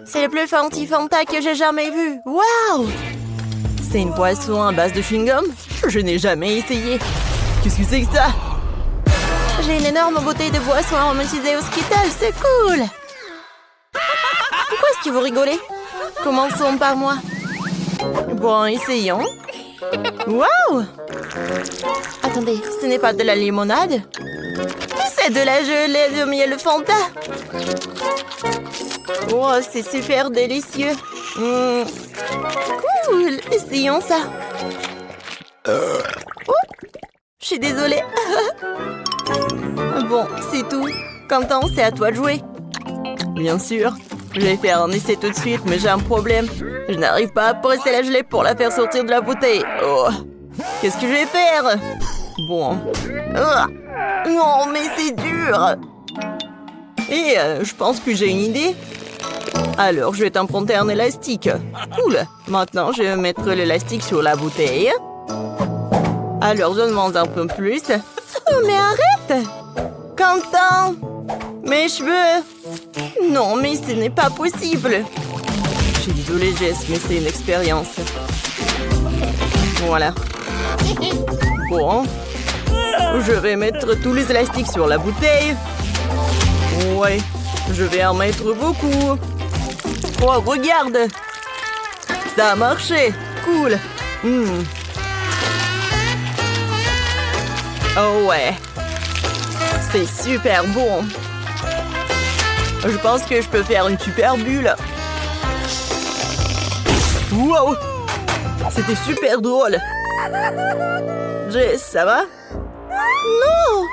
C'est le plus fancy Fanta que j'ai jamais vu. Waouh! C'est une boisson à base de chewing-gum? Je n'ai jamais essayé. Qu'est-ce que c'est que ça? J'ai une énorme bouteille de boisson aromatisée au Skittles, c'est cool! Pourquoi est-ce que vous rigolez? Commençons par moi. Bon, essayons. Waouh! Attendez, ce n'est pas de la limonade? C'est de la gelée de miel Fanta. Oh, c'est super délicieux. Cool, essayons ça. Oh, je suis désolée. Bon, c'est tout. Quentin, c'est à toi de jouer. Bien sûr. Je vais faire un essai tout de suite, mais j'ai un problème. Je n'arrive pas à presser la gelée pour la faire sortir de la bouteille. Oh. Qu'est-ce que je vais faire? Bon. Non, mais c'est dur. Et je pense que j'ai une idée. Alors, je vais t'emprunter un élastique. Cool. Maintenant, je vais mettre l'élastique sur la bouteille. Alors, donne-moi un peu plus. Oh, mais arrête! Quentin! Mes cheveux! Non, mais ce n'est pas possible. Je suis désolée, Jess, mais c'est une expérience. Voilà. Bon. Je vais mettre tous les élastiques sur la bouteille. Ouais, je vais en mettre beaucoup. Oh, regarde! Ça a marché! Cool! Oh ouais! C'est super bon! Je pense que je peux faire une super bulle. Wow! C'était super drôle! Jess, ça va? Non!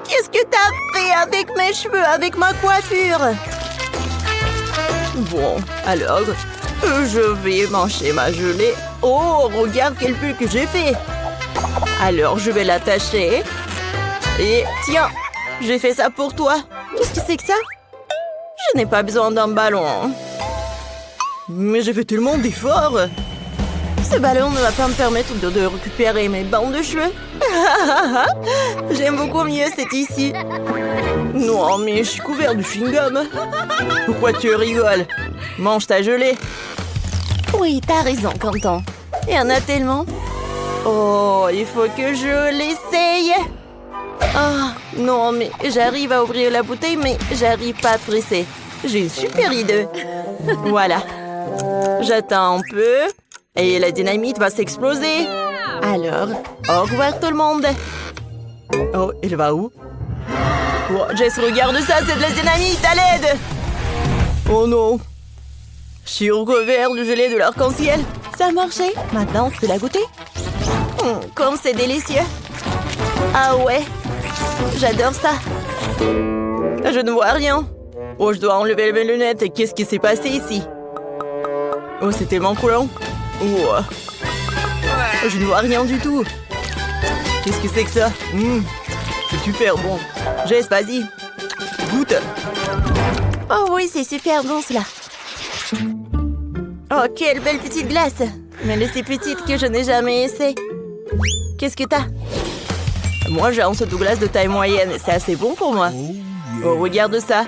Qu'est-ce que t'as fait avec mes cheveux, avec ma coiffure? Bon, alors, je vais manger ma gelée. Oh, regarde quelle bulle que j'ai fait! Alors, je vais l'attacher. Et tiens, j'ai fait ça pour toi. Qu'est-ce que c'est que ça? Je n'ai pas besoin d'un ballon. Mais j'ai fait tellement d'efforts. Ce ballon ne va pas me permettre de récupérer mes bandes de cheveux. J'aime beaucoup mieux cette ici. Non, mais je suis couvert de chewing-gum. Pourquoi tu rigoles? Mange ta gelée. Oui, t'as raison, Quentin. Il y en a tellement. Oh, il faut que je l'essaye. Ah, non, mais j'arrive à ouvrir la bouteille, mais j'arrive pas à presser. J'ai une super idée. Voilà. J'attends un peu. Et la dynamite va s'exploser. Alors, au revoir tout le monde. Oh, elle va où? Oh, Jess, regarde ça, c'est de la dynamite, à l'aide! Oh non! Je suis recouvert de gelée de l'arc-en-ciel. Ça a marché. Maintenant, tu peux la goûter? Comme c'est délicieux. Ah ouais, j'adore ça. Je ne vois rien. Oh, je dois enlever mes lunettes. Qu'est-ce qui s'est passé ici? Oh, c'est tellement collant. Oh. Je ne vois rien du tout. Qu'est-ce que c'est que ça? C'est super bon. Jess, vas-y. Goûte. Oh oui, c'est super bon cela. Oh, quelle belle petite glace. Mais elle est si petite que je n'ai jamais essayé. Qu'est-ce que t'as? Moi, j'ai un seau de glace de taille moyenne. C'est assez bon pour moi. Oh, regarde ça.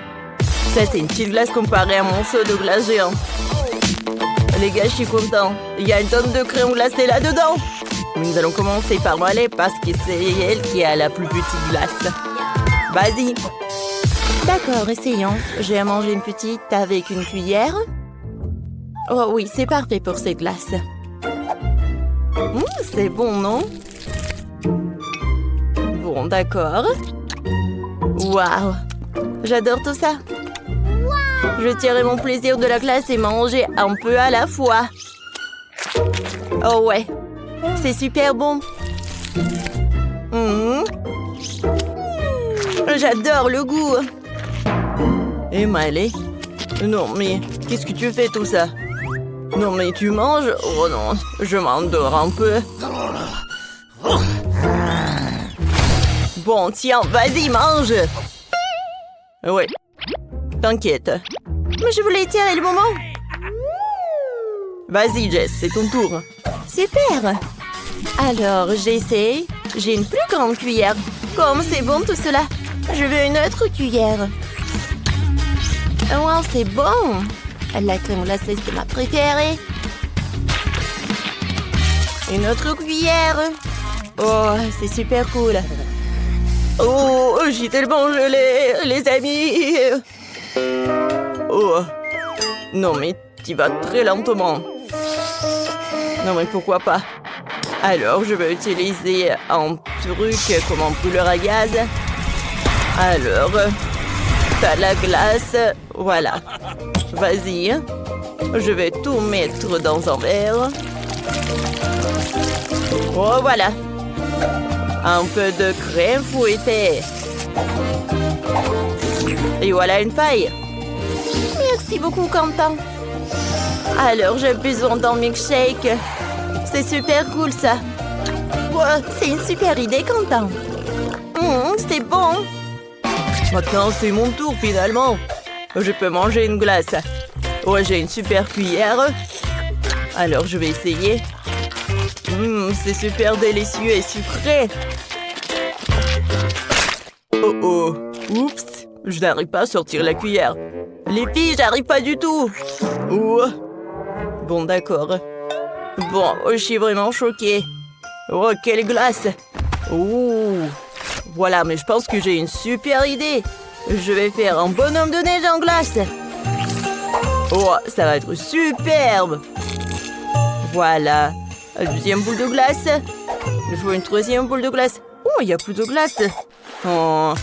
Ça, c'est une petite glace comparée à mon seau de glace géant. Les gars, je suis content. Il y a une tonne de crème glacée là-dedans. Nous allons commencer par Molly parce que c'est elle qui a la plus petite glace. Vas-y. D'accord, essayons. Je vais manger une petite avec une cuillère. Oh oui, c'est parfait pour cette glace. C'est bon, non? Bon, d'accord. Waouh! J'adore tout ça. Je tirerai mon plaisir de la glace et manger un peu à la fois. Oh ouais, c'est super bon. J'adore le goût. Et Miley? Non, mais qu'est-ce que tu fais tout ça? Non, mais tu manges? Oh non, je m'endors un peu. Bon, tiens, vas-y, mange. Ouais, t'inquiète. Mais je voulais tirer le moment. Vas-y, Jess, c'est ton tour. Super. Alors, j'essaie. J'ai une plus grande cuillère. Comme c'est bon tout cela. Je veux une autre cuillère. Wow, c'est bon. La crème glacée, c'est ma préférée. Une autre cuillère. Oh, c'est super cool. Oh, j'ai tellement gelé, les amis. Oh, non mais tu vas très lentement. Non mais pourquoi pas? Alors, je vais utiliser un truc comme un brûleur à gaz. Alors, t'as la glace. Voilà. Vas-y. Je vais tout mettre dans un verre. Oh, voilà. Un peu de crème fouettée. Et voilà une paille. Merci beaucoup, Quentin. Alors, j'ai besoin d'un milkshake. C'est super cool, ça. Wow, c'est une super idée, Quentin. C'est bon. Maintenant, c'est mon tour, finalement. Je peux manger une glace. Ouais, j'ai une super cuillère. Alors, je vais essayer. C'est super délicieux et sucré. Oh oh. Oups. Je n'arrive pas à sortir la cuillère. Les filles, j'arrive pas du tout. Oh. Bon, d'accord. Bon, je suis vraiment choquée. Oh, quelle glace. Oh. Voilà, mais je pense que j'ai une super idée. Je vais faire un bonhomme de neige en glace. Oh, ça va être superbe. Voilà. Deuxième boule de glace. Il faut une troisième boule de glace. Oh, il n'y a plus de glace. Oh.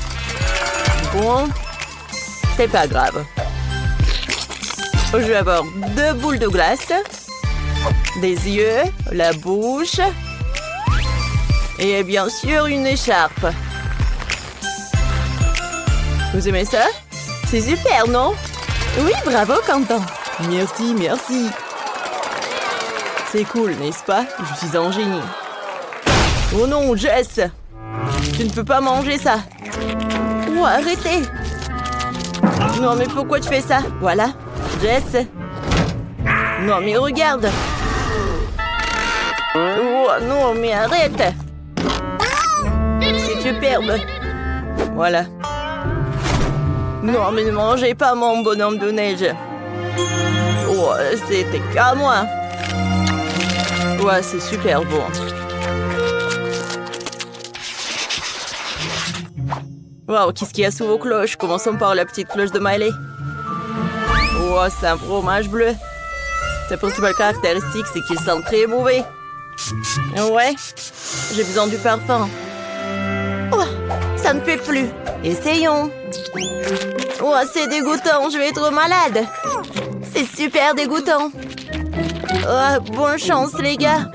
Bon. C'est pas grave. Je vais avoir 2 boules de glace. Des yeux, la bouche. Et bien sûr, une écharpe. Vous aimez ça? C'est super, non? Oui, bravo, Quentin. Merci, merci. C'est cool, n'est-ce pas? Je suis un génie. Oh non, Jess! Tu ne peux pas manger ça. Oh, arrêtez! Non, mais pourquoi tu fais ça? Voilà. Jess. Non, mais regarde. Oh, non, mais arrête. C'est superbe. Voilà. Non, mais ne mangez pas mon bonhomme de neige. Oh, c'était qu'à moi. Ouais, c'est super bon. Wow, qu'est-ce qu'il y a sous vos cloches? Commençons par la petite cloche de Miley. Oh, c'est un fromage bleu. Sa principale caractéristique, c'est qu'il sent très mauvais. Ouais, j'ai besoin du parfum. Oh, ça ne fait plus. Essayons. Oh, c'est dégoûtant, je vais être malade. C'est super dégoûtant. Oh, bonne chance, les gars.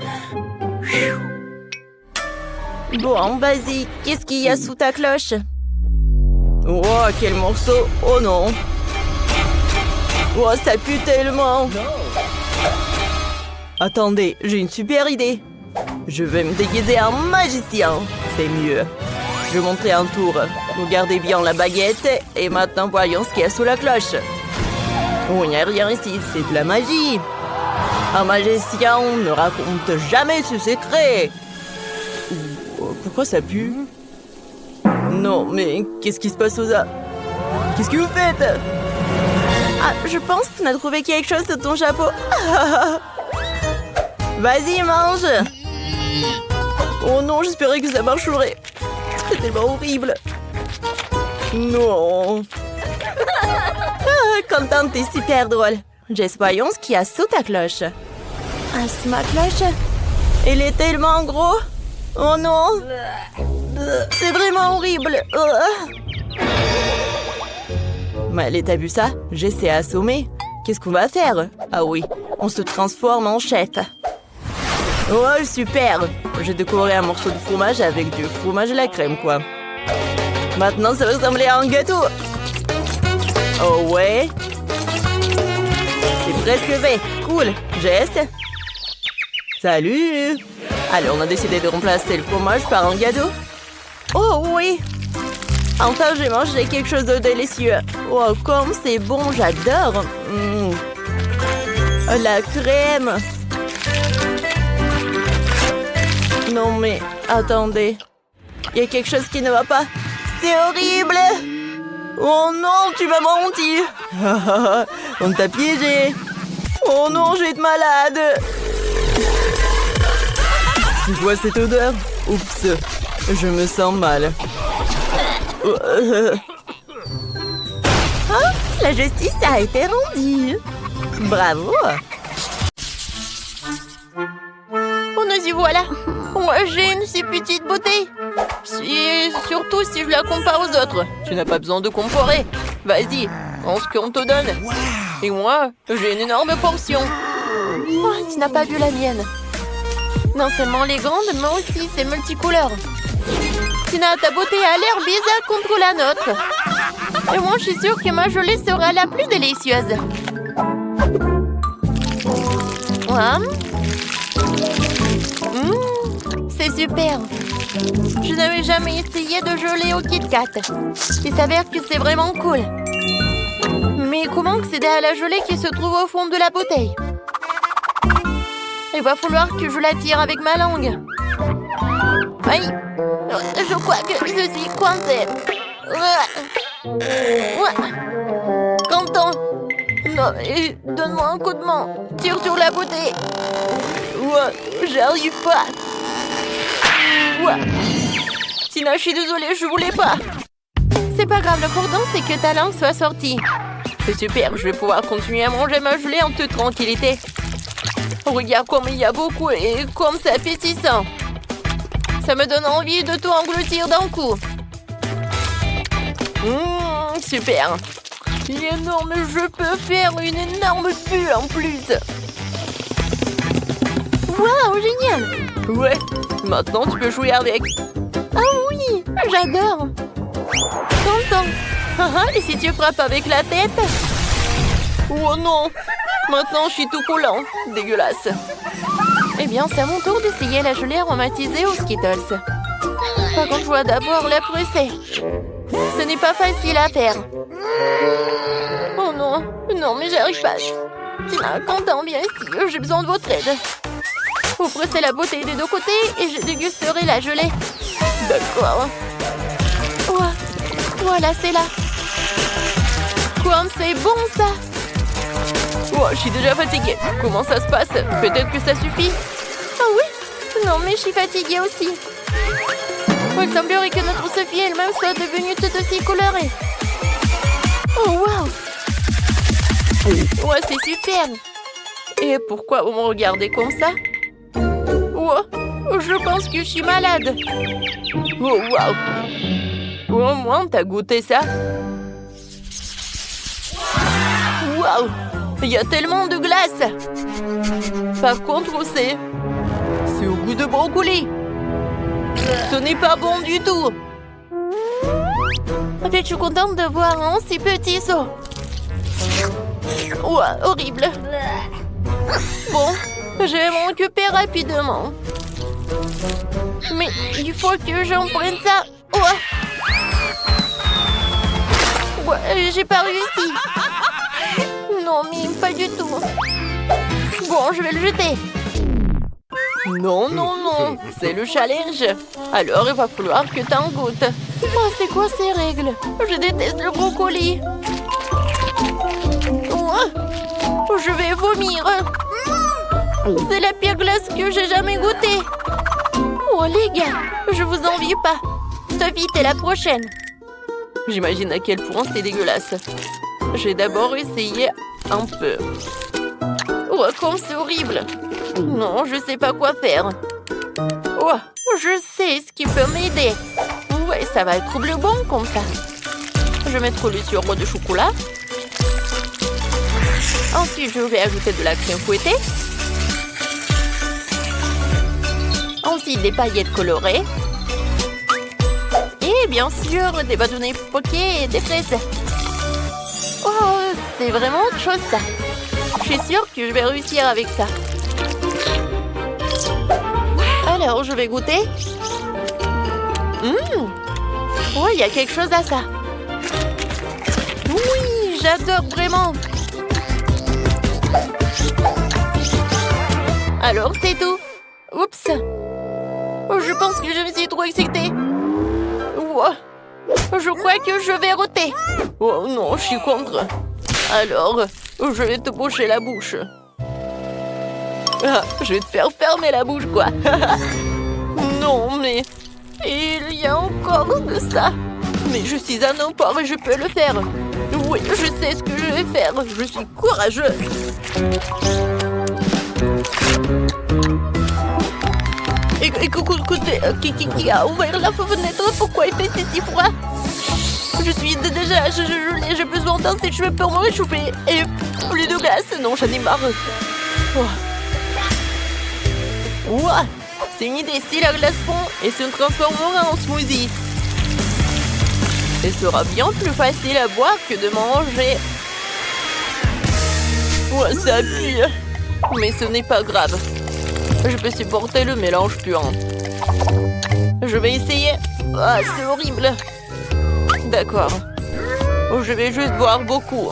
Bon, vas-y, qu'est-ce qu'il y a sous ta cloche? Oh, quel morceau. Oh non. Oh, ça pue tellement. Attendez, j'ai une super idée. Je vais me déguiser en magicien. C'est mieux. Je vais montrer un tour. Regardez bien la baguette. Et maintenant, voyons ce qu'il y a sous la cloche. Oh, il n'y a rien ici. C'est de la magie. Un magicien ne raconte jamais ses secrets. Pourquoi ça pue? Non, mais qu'est-ce qui se passe aux a... Qu'est-ce que vous faites? Ah, je pense qu'on a trouvé quelque chose sous ton chapeau. Vas-y, mange. Oh non, j'espérais que ça marcherait. C'est tellement horrible. Non. Quentin, t'es super drôle. Jess, voyons ce qu'il y a sous ta cloche. Ah, c'est ma cloche. Elle est tellement gros. Oh non. C'est vraiment horrible. Mais t'as vu ça? J'essaie à assommer. Qu'est-ce qu'on va faire? Ah oui, on se transforme en chef. Oh, super! J'ai décoré un morceau de fromage avec du fromage à la crème, quoi. Maintenant, ça va ressembler à un gâteau. Oh ouais? C'est presque fait. Cool. Jess? Salut! Alors, on a décidé de remplacer le fromage par un gâteau. Oh oui! Enfin, j'ai mangé quelque chose de délicieux. Oh, comme c'est bon, j'adore. La crème. Non, mais attendez. Il y a quelque chose qui ne va pas. C'est horrible! Oh non, tu m'as menti. On t'a piégé. Oh non, je vais être malade. C'est quoi cette odeur? Oups, je me sens mal. Oh, la justice a été rendue. Bravo. Oh, nous y voilà. Moi, j'ai une si petite beauté. Surtout si je la compare aux autres. Tu n'as pas besoin de comparer. Vas-y, prends ce qu'on te donne. Et moi, j'ai une énorme portion. Oh, tu n'as pas vu la mienne. Non seulement elle est grande, mais aussi c'est multicouleur. Tina, ta beauté a l'air bizarre contre la nôtre. Et moi, je suis sûre que ma gelée sera la plus délicieuse. Ouais. C'est super. Je n'avais jamais essayé de gelée au Kit Kat. Il s'avère que c'est vraiment cool. Mais comment accéder à la gelée qui se trouve au fond de la bouteille? Il va falloir que je la tire avec ma langue. Aïe! Je crois que je suis coincée. Quentin! Non, donne-moi un coup de main. Tire sur la bouteille. J'arrive pas. Tina, je suis désolée, je voulais pas. C'est pas grave, l'important c'est que ta langue soit sortie. C'est super, je vais pouvoir continuer à manger ma gelée en toute tranquillité. Regarde comme il y a beaucoup et comme c'est appétissant. Ça me donne envie de tout engloutir d'un coup. Super. Il est énorme, je peux faire une énorme bulle en plus. Waouh, génial. Ouais, maintenant tu peux jouer avec. Ah oui, j'adore. Content. Et si tu frappes avec la tête? Oh non. Maintenant, je suis tout collant. Dégueulasse. Eh bien, c'est à mon tour d'essayer la gelée aromatisée aux Skittles. Par contre, je dois d'abord la presser. Ce n'est pas facile à faire. Oh non. Non, mais j'arrive pas. Tina, Quentin, viens ici. J'ai besoin de votre aide. Vous pressez la bouteille des deux côtés et je dégusterai la gelée. D'accord. Voilà, c'est là. Comme c'est bon, ça. Je suis déjà fatiguée. Comment ça se passe? Peut-être que ça suffit. Ah oui? Non, mais je suis fatiguée aussi. Il semblerait que notre Sophie elle-même soit devenue toute aussi colorée. Oh, waouh! Ouais, c'est super. Et pourquoi vous me regardez comme ça? Je pense que je suis malade. Oh, waouh! Au moins, t'as goûté ça? Waouh! Il y a tellement de glace. Par contre, c'est au goût de brocoli. Ce n'est pas bon du tout. Je suis contente de voir un si petit seau. Horrible. Bon, je vais m'en occuper rapidement. Mais il faut que j'en prenne ça. J'ai pas réussi. Non, mais pas du tout. Bon, je vais le jeter. Non, non, non. C'est le challenge. Alors, il va falloir que t'en goûtes. C'est quoi ces règles? Je déteste le brocoli. Je vais vomir. C'est la pire glace que j'ai jamais goûtée. Les gars, je vous envie pas. Sophie, t'es la prochaine. J'imagine à quel point c'est dégueulasse. Je vais d'abord essayer un peu. Comme c'est horrible. Non, je sais pas quoi faire. Je sais ce qui peut m'aider. Ouais, ça va être bleu bon comme ça. Je vais mettre le sirop de chocolat. Ensuite, je vais ajouter de la crème fouettée. Ensuite, des paillettes colorées. Et bien sûr, des bâtonnets poqués et des fraises. C'est vraiment autre chose ça. Je suis sûre que je vais réussir avec ça. Alors, je vais goûter. Il y a quelque chose à ça. Oui, j'adore vraiment. Alors, c'est tout. Oups. Je pense que je me suis trop excitée. Je crois que je vais roter. Oh non, je suis contre. Alors, je vais te boucher la bouche. Ah, je vais te faire fermer la bouche, quoi. Non, mais... Il y a encore de ça. Mais je suis un empereur et je peux le faire. Oui, je sais ce que je vais faire. Je suis courageux. Écoutez, qui a ouvert la fenêtre? Pourquoi il fait si froid? Je suis déjà gelée, j'ai besoin d'un sèche-cheveux pour me réchauffer. Et plus de glace, non, j'en ai marre. Ouah, c'est une idée, si la glace fond et se transformera en smoothie. Ce sera bien plus facile à boire que de manger. Ouah, ça pue. Mais ce n'est pas grave. Je peux supporter le mélange puant. Je vais essayer. Ah, c'est horrible. D'accord. Je vais juste boire beaucoup.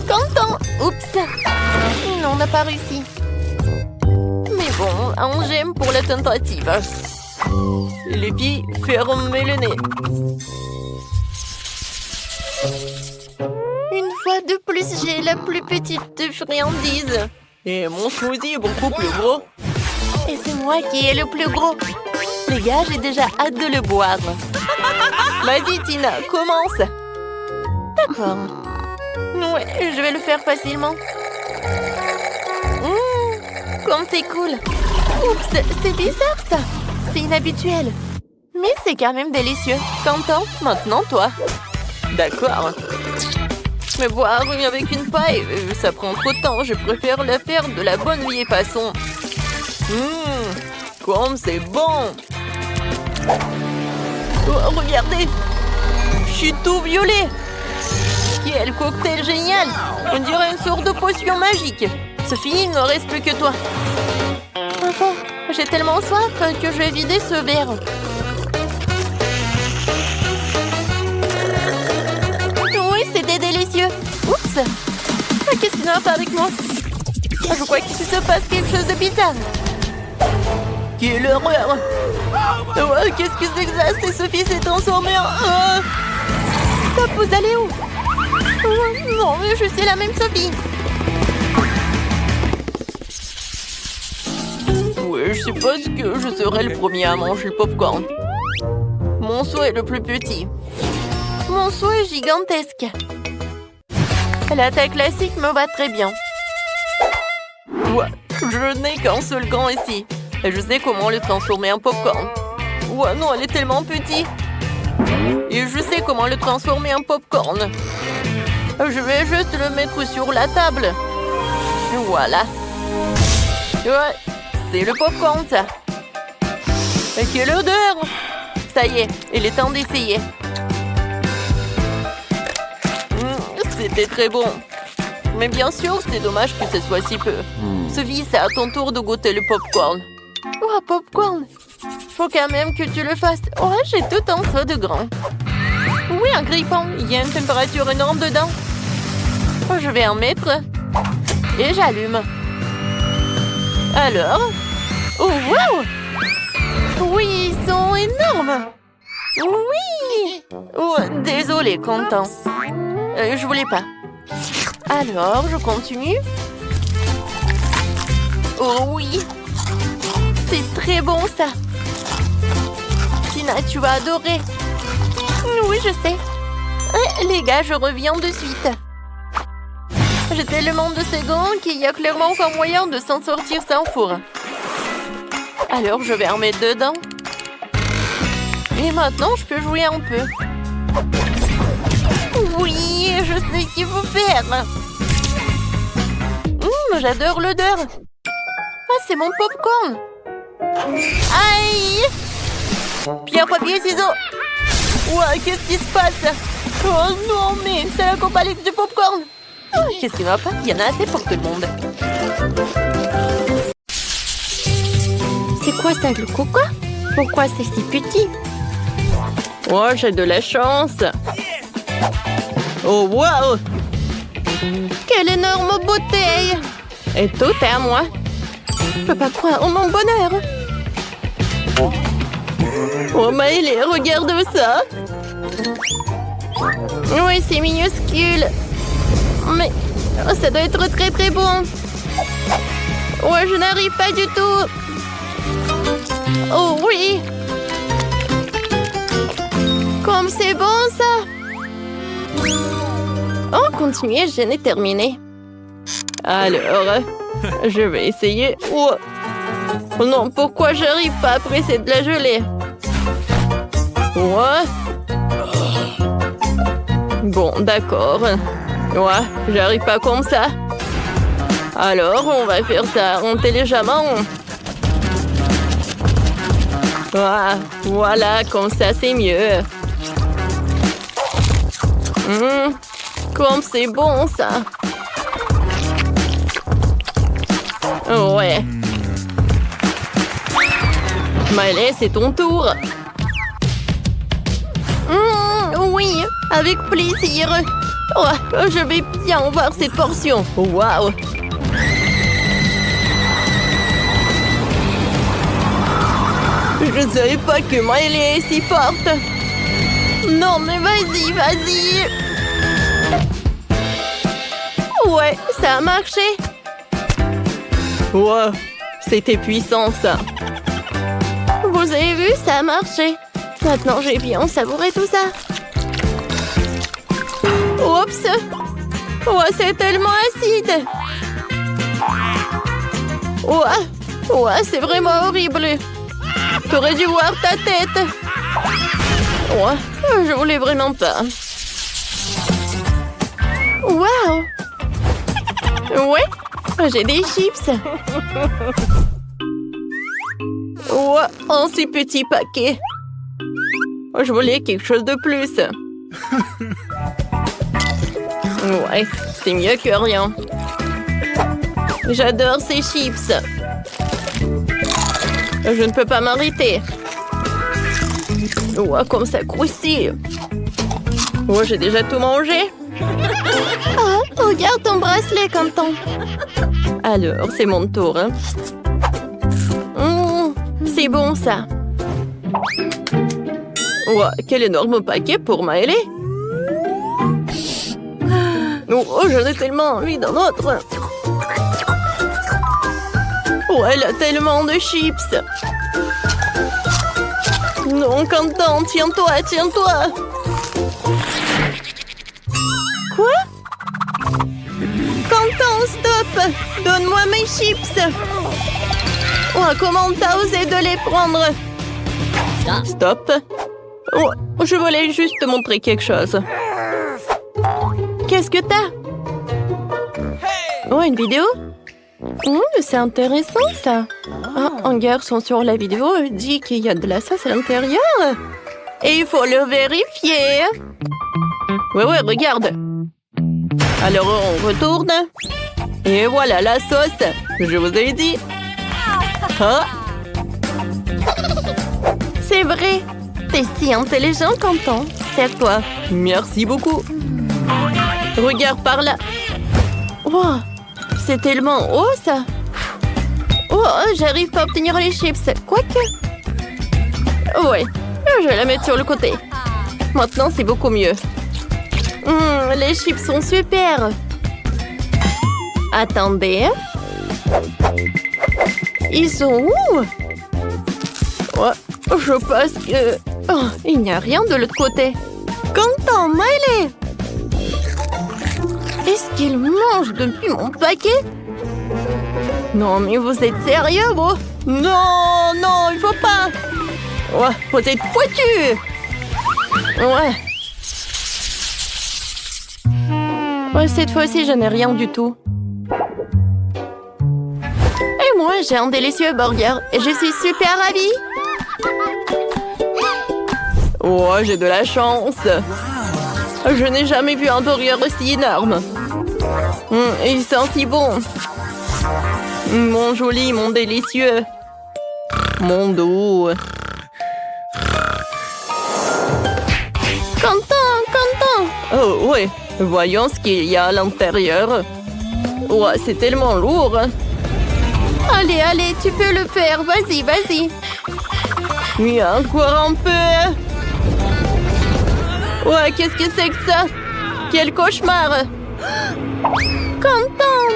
Content. Oups. Non, on n'a pas réussi. Mais bon, un j'aime pour la tentative. Les filles, fermez le nez. Une fois de plus, j'ai la plus petite friandise. Et mon smoothie est beaucoup plus gros. Et c'est moi qui ai le plus gros. Les gars, j'ai déjà hâte de le boire. Vas-y, Tina, commence. D'accord. Ouais, je vais le faire facilement. Comme c'est cool. Oups, c'est bizarre ça. C'est inhabituel. Mais c'est quand même délicieux. T'entends? Maintenant, toi. D'accord. Mais boire avec une paille, ça prend trop de temps. Je préfère la faire de la bonne vieille façon. Comme c'est bon. Oh, regardez. Je suis tout violet. Quel cocktail génial. On dirait une sorte de potion magique. Sophie, il ne reste plus que toi. Enfin, j'ai tellement soif que je vais vider ce verre. Oui, c'était délicieux. Oups. Qu'est-ce qui ne va pas avec moi? Je crois qu'il se passe quelque chose de bizarre. Quelle horreur. Qu'est-ce que c'est que ça? C'est Sophie s'est transformée en... Top, vous allez où? Non, mais je suis la même Sophie. Oui, je suppose que je serai le premier à manger le popcorn. Mon souhait est le plus petit. Mon souhait est gigantesque. L'attaque classique me va très bien. Ouais, je n'ai qu'un seul gant ici. Et je sais comment le transformer en popcorn. Ouais, non, elle est tellement petite. Et je sais comment le transformer en popcorn. Je vais juste le mettre sur la table. Voilà. Ouais, c'est le popcorn, ça. Et quelle odeur! Ça y est, il est temps d'essayer. C'était très bon. Mais bien sûr, c'est dommage que ce soit si peu. Sophie, c'est à ton tour de goûter le popcorn. Oh, popcorn! Faut quand même que tu le fasses. Oh, j'ai tout en ça de grand. Oui, un grille-pain. Il y a une température énorme dedans. Oh, je vais en mettre. Et j'allume. Alors? Oh, wow! Oui, ils sont énormes! Oui! Oh, désolé, Quentin. Je voulais pas. Alors, je continue. Oh oui! C'est très bon, ça. Tina, tu vas adorer. Oui, je sais. Les gars, je reviens de suite. J'ai tellement de secondes qu'il y a clairement aucun moyen de s'en sortir sans four. Alors, je vais en mettre dedans. Et maintenant, je peux jouer un peu. Oui, je sais ce qu'il faut faire. J'adore l'odeur. Ah, c'est mon popcorn. Aïe! Pierre, papier, ciseaux. Ouais, qu'est-ce qui se passe? Oh non, mais c'est la compagnie du popcorn. Qu'est-ce qui va pas? Il y en a assez pour tout le monde. C'est quoi ça, le coco? Pourquoi c'est si petit? Oh, j'ai de la chance. Oh, wow! Quelle énorme bouteille! Et tout est à moi. Je peux pas croire en mon bonheur. Oh, Maëlé, regarde ça. Oui, c'est minuscule. Mais ça doit être très très bon. Ouais, je n'arrive pas du tout. Oh oui. Comme c'est bon ça. Oh, continuez, je n'ai terminé. Alors, je vais essayer. Oh. Non, pourquoi j'arrive pas à presser de la gelée? Ouais. Bon, d'accord. Ouais, j'arrive pas comme ça. Alors, on va faire ça intelligemment. Ah, voilà, comme ça, c'est mieux. Comme c'est bon, ça. Ouais. Maëlé, c'est ton tour. Oui, avec plaisir. Oh, je vais bien voir cette portion. Waouh. Je ne savais pas que Maëlé est si forte. Non, mais vas-y, vas-y. Ouais, ça a marché. Wow, c'était puissant, ça. Vous avez vu, ça a marché. Maintenant, j'ai bien savouré tout ça. Oups. Oh, c'est tellement acide. Ouais, c'est vraiment horrible. T'aurais dû voir ta tête. Ouais, je voulais vraiment pas. Waouh. Ouais, j'ai des chips. Ouais, un si petit paquet. Je voulais quelque chose de plus. Ouais, c'est mieux que rien. J'adore ces chips. Je ne peux pas m'arrêter. Ouais, comme ça croustille. Ouais, j'ai déjà tout mangé. Ah, regarde ton bracelet, Quentin. Alors, c'est mon tour. Hein. C'est bon, ça. Ouais, quel énorme paquet pour Maëlé. Oh, j'en ai tellement envie d'un autre. Oh, elle a tellement de chips. Non, Quentin, tiens-toi, tiens-toi. Quoi? Quentin, stop! Donne-moi mes chips. Oh, comment t'as osé de les prendre? Stop. Oh, je voulais juste te montrer quelque chose. Qu'est-ce que t'as? Oh, une vidéo? C'est intéressant, ça. Ah, un garçon sur la vidéo dit qu'il y a de la sauce à l'intérieur. Et il faut le vérifier. Ouais, regarde. Alors, on retourne. Et voilà la sauce. Je vous ai dit. Ah. C'est vrai. T'es si intelligent, Quentin. C'est à toi. Merci beaucoup. Regarde par là. Wow, c'est tellement haut, ça. Oh, j'arrive pas à obtenir les chips. Quoique. Ouais, je vais la mettre sur le côté. Maintenant, c'est beaucoup mieux. Les chips sont super. Attendez. Ils sont où? Ouais, je pense que... Oh, il n'y a rien de l'autre côté. Quentin, Maëlé! Est-ce qu'il mange depuis mon paquet? Non, mais vous êtes sérieux, bro? Non, il faut pas. Ouais, vous êtes foutus. Ouais, cette fois-ci, je n'ai rien du tout. Et moi, j'ai un délicieux burger et je suis super ravie. Ouais, j'ai de la chance. Je n'ai jamais vu un burger aussi énorme. Il sent si bon. Mon joli, mon délicieux. Mon doux. Quentin! Oh, ouais. Voyons ce qu'il y a à l'intérieur. Ouais, c'est tellement lourd. Allez, tu peux le faire. Vas-y. Oui, encore un peu. Ouais, qu'est-ce que c'est que ça? Quel cauchemar! Content.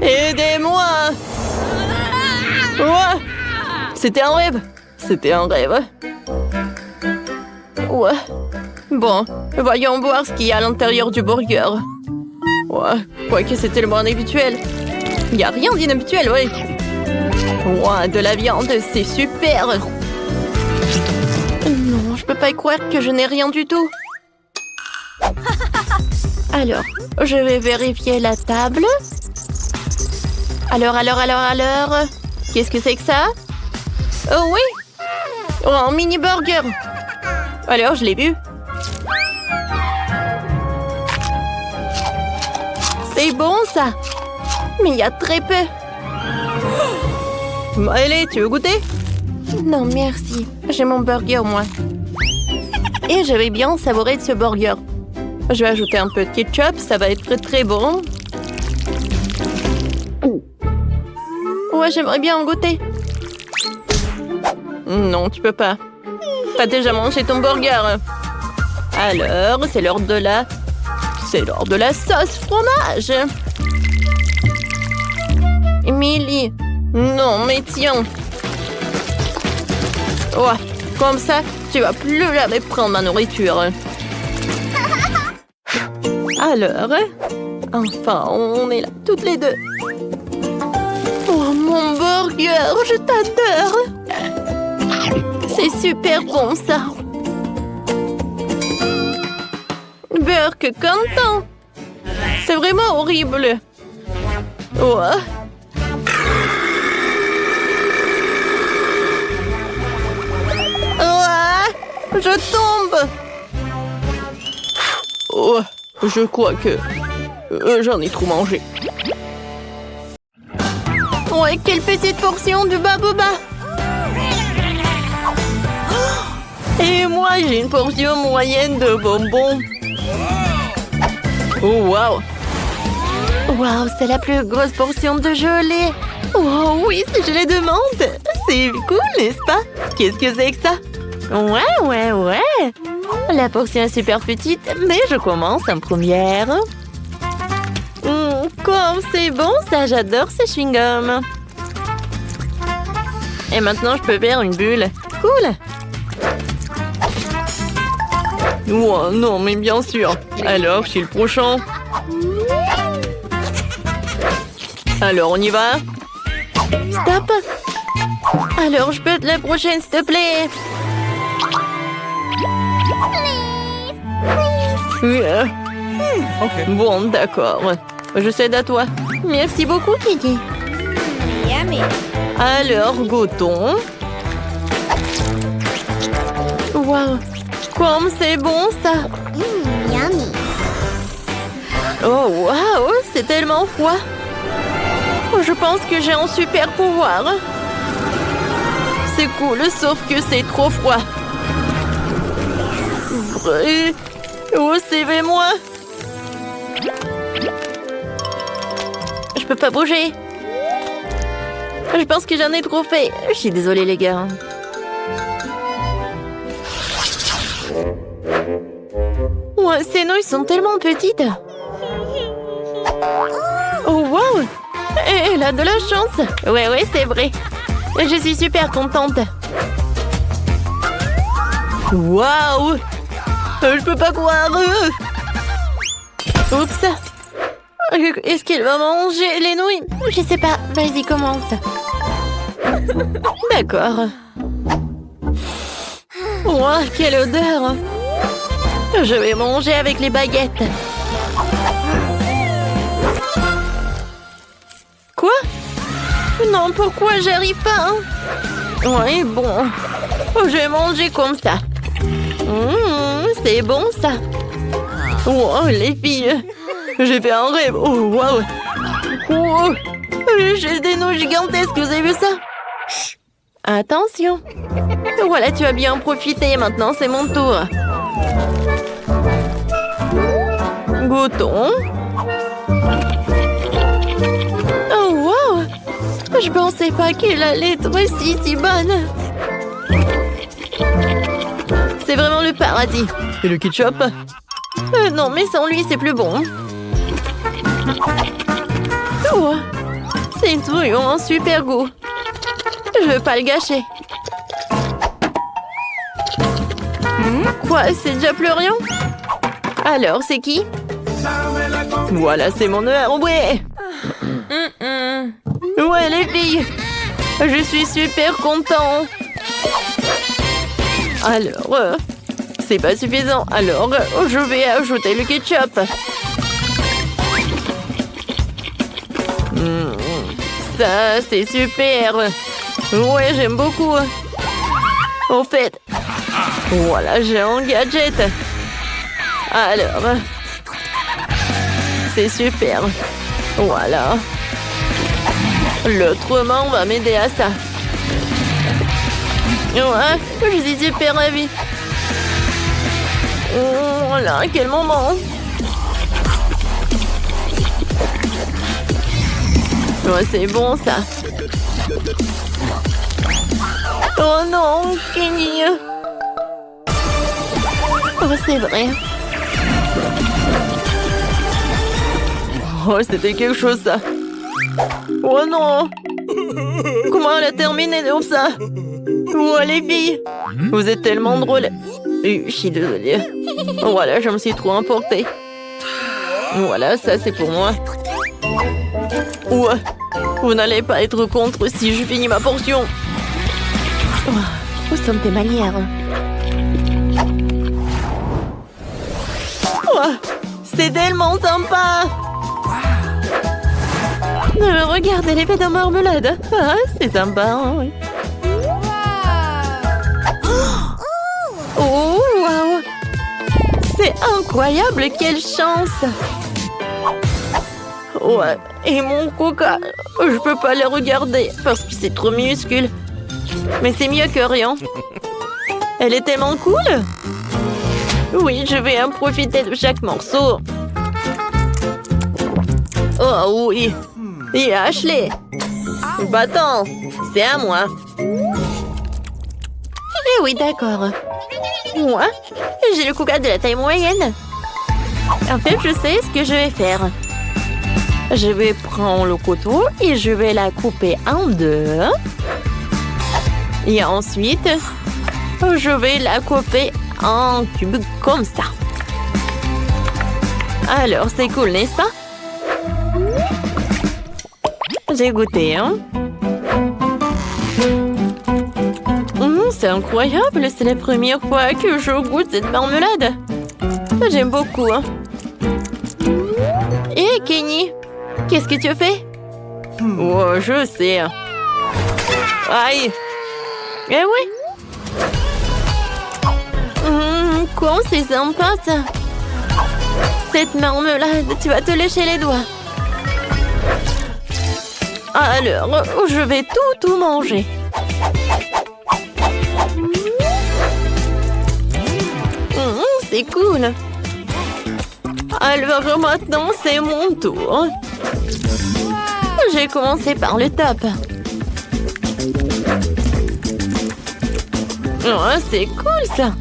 Aidez-moi! Ouais! C'était un rêve! C'était un rêve! Ouais. Bon, voyons voir ce qu'il y a à l'intérieur du burger. Ouais, quoique c'est tellement inhabituel. Il n'y a rien d'inhabituel, ouais. Ouais, de la viande, c'est super! Non, je peux pas y croire que je n'ai rien du tout. Alors, je vais vérifier la table. Alors, qu'est-ce que c'est que ça? Oh oui! Oh, un mini burger! Alors, je l'ai vu. C'est bon, ça! Mais il y a très peu. Allez, tu veux goûter? Non, merci. J'ai mon burger, moi. Et je vais bien savourer de ce burger. Je vais ajouter un peu de ketchup, ça va être très très bon. Ouais, j'aimerais bien en goûter. Non, tu peux pas. T'as déjà mangé ton burger. Alors, c'est l'heure de la... C'est l'heure de la sauce fromage. Emily. Non, mais tiens. Ouais, comme ça, tu vas plus jamais prendre ma nourriture. Alors, enfin, on est là toutes les deux. Oh, mon burger, je t'adore. C'est super bon, ça. Burger content. C'est vraiment horrible. Ouais. Je tombe. Oh, je crois que j'en ai trop mangé. Ouais, quelle petite portion de baboba. Et moi, j'ai une portion moyenne de bonbons. Oh, waouh. Waouh, c'est la plus grosse portion de gelée. Oh oui, c'est gelée de menthe. C'est cool, n'est-ce pas? Qu'est-ce que c'est que ça? Ouais. La portion est super petite, mais je commence en première. Comme c'est bon, ça, j'adore ces chewing-gums. Et maintenant, je peux faire une bulle. Cool. Oh, non, mais bien sûr. Alors, je suis le prochain. Alors, on y va? Stop. Alors, je peux être la prochaine, s'il te plaît? Okay. Bon, d'accord. Je cède à toi. Merci beaucoup, Kiki. Alors, goûtons. Waouh, comme c'est bon, ça. Yummy. Oh, waouh, c'est tellement froid. Je pense que j'ai un super pouvoir. C'est cool, sauf que c'est trop froid. Oh, suivez-moi. Je peux pas bouger. Je pense que j'en ai trop fait. Je suis désolée, les gars. Ouais, ces nouilles sont tellement petites. Oh, wow. Elle a de la chance. Ouais, c'est vrai. Je suis super contente. Waouh. Je peux pas croire. Oups. Est-ce qu'elle va manger les nouilles? Je sais pas. Vas-y, commence. D'accord. Wow, quelle odeur. Je vais manger avec les baguettes. Quoi? Non, pourquoi j'arrive pas, hein? Ouais, bon. Je vais manger comme ça. C'est bon, ça. Wow, les filles. J'ai fait un rêve. Oh, waouh. Oh, j'ai des nouilles gigantesques. Vous avez vu ça? Chut. Attention. Voilà, tu as bien profité. Maintenant, c'est mon tour. Goûtons. Oh, wow. Je Je pensais pas qu'elle allait être si bonne. C'est vraiment le paradis. Et le ketchup? Non, mais sans lui, c'est plus bon. Oh, c'est vraiment un super goût. Je veux pas le gâcher. Quoi, c'est déjà Florian? Alors, c'est qui? Voilà, c'est mon heure, ouais! Ouais, les filles, je suis super content. Alors, c'est pas suffisant. Alors, je vais ajouter le ketchup. Ça, c'est super. Ouais, j'aime beaucoup. Au fait, voilà, j'ai un gadget. Alors, c'est super. Voilà. L'autre main va m'aider à ça. Ouais, je suis super ravie. Oh là, quel moment. Ouais, c'est bon ça. Oh non, Kenny. Oh, c'est vrai. Oh, c'était quelque chose, ça. Oh non. Comment elle a terminé comme ça? Oh, les filles. Vous êtes tellement drôles. Je suis désolée. Voilà, je me suis trop emportée. Voilà, ça c'est pour moi. Ouais, vous n'allez pas être contre si je finis ma portion. Où sont tes manières? Oh, c'est tellement sympa. Regardez l'effet de marmelade. Ah, c'est sympa. Oui. Oh, wow. C'est incroyable, quelle chance. Ouais, et mon coca, je peux pas le regarder parce que c'est trop minuscule. Mais c'est mieux que rien. Elle est tellement cool. Oui, je vais en profiter de chaque morceau. Oh oui. Et Ashley. Bâton, c'est à moi. Eh oui, d'accord. Moi, j'ai le coca de la taille moyenne. En fait, je sais ce que je vais faire. Je vais prendre le couteau et je vais la couper en deux. Et ensuite, je vais la couper en cubes comme ça. Alors, c'est cool, n'est-ce pas? J'ai goûté, hein? C'est incroyable, c'est la première fois que je goûte cette marmelade. J'aime beaucoup, hein? Hé, Kenny, qu'est-ce que tu fais? Oh, je sais. Aïe! Eh oui! Quoi, c'est sympa, ça. Cette marmelade, tu vas te lécher les doigts. Alors, je vais tout manger. C'est cool. Alors maintenant, c'est mon tour. J'ai commencé par le top. Oh, c'est cool ça.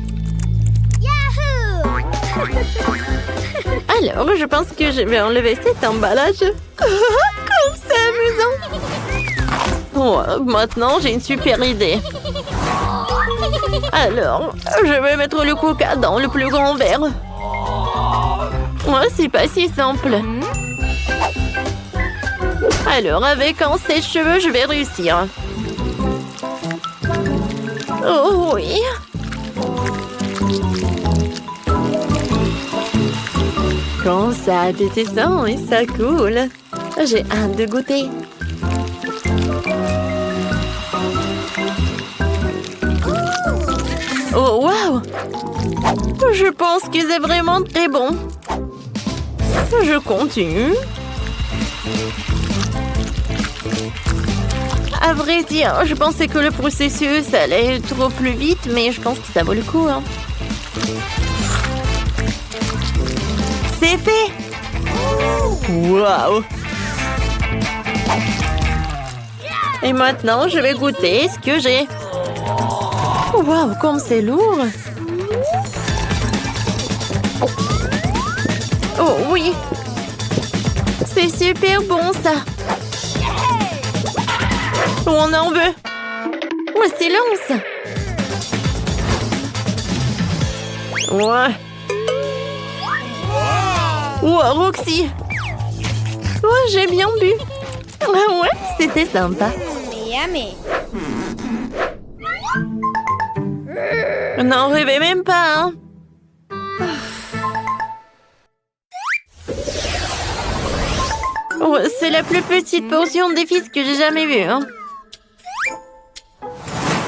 Alors, je pense que je vais enlever cet emballage. Comme c'est amusant. Oh, maintenant, j'ai une super idée. Alors, je vais mettre le coca dans le plus grand verre. Ouais, c'est pas si simple. Alors, avec un sèche-cheveux, je vais réussir. Oh oui. Quand ça appétissant et ça coule. J'ai hâte de goûter. Oh, waouh! Je pense que c'est vraiment très bon. Je continue. À vrai dire, je pensais que le processus allait trop plus vite, mais je pense que ça vaut le coup. Hein. C'est fait! Waouh! Et maintenant, je vais goûter ce que j'ai. Waouh, comme c'est lourd! Oh oui! C'est super bon, ça! On en veut! Oh, silence! Ouais! Oh, Roxy! Oh, j'ai bien bu! Ah ouais, c'était sympa! Yummy. N'en rêvez même pas, hein? Oh, c'est la plus petite portion des fils que j'ai jamais vue, hein?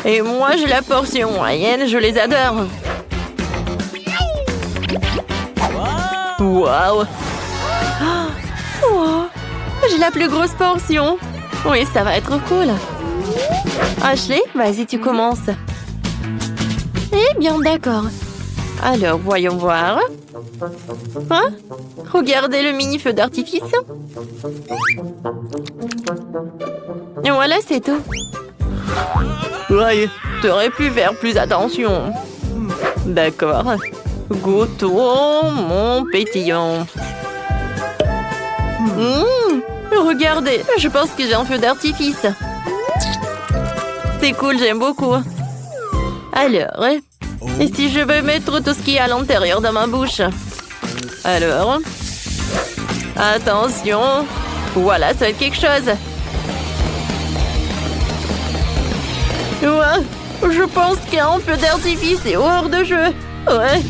Et moi, j'ai la portion moyenne, je les adore. Waouh! Oh, j'ai la plus grosse portion. Oui, ça va être cool. Ashley, vas-y, tu commences. Eh bien, d'accord. Alors, voyons voir. Hein? Regardez le mini-feu d'artifice. Et voilà, c'est tout. Ouais, t'aurais pu faire plus attention. D'accord. Goûtons mon pétillant. Regardez, je pense que j'ai un feu d'artifice. C'est cool, j'aime beaucoup. Alors, et si je veux mettre tout ce qui est à l'intérieur de ma bouche? Alors, attention. Voilà, ça va être quelque chose. Ouais, je pense qu'un feu d'artifice est hors de jeu. Ouais.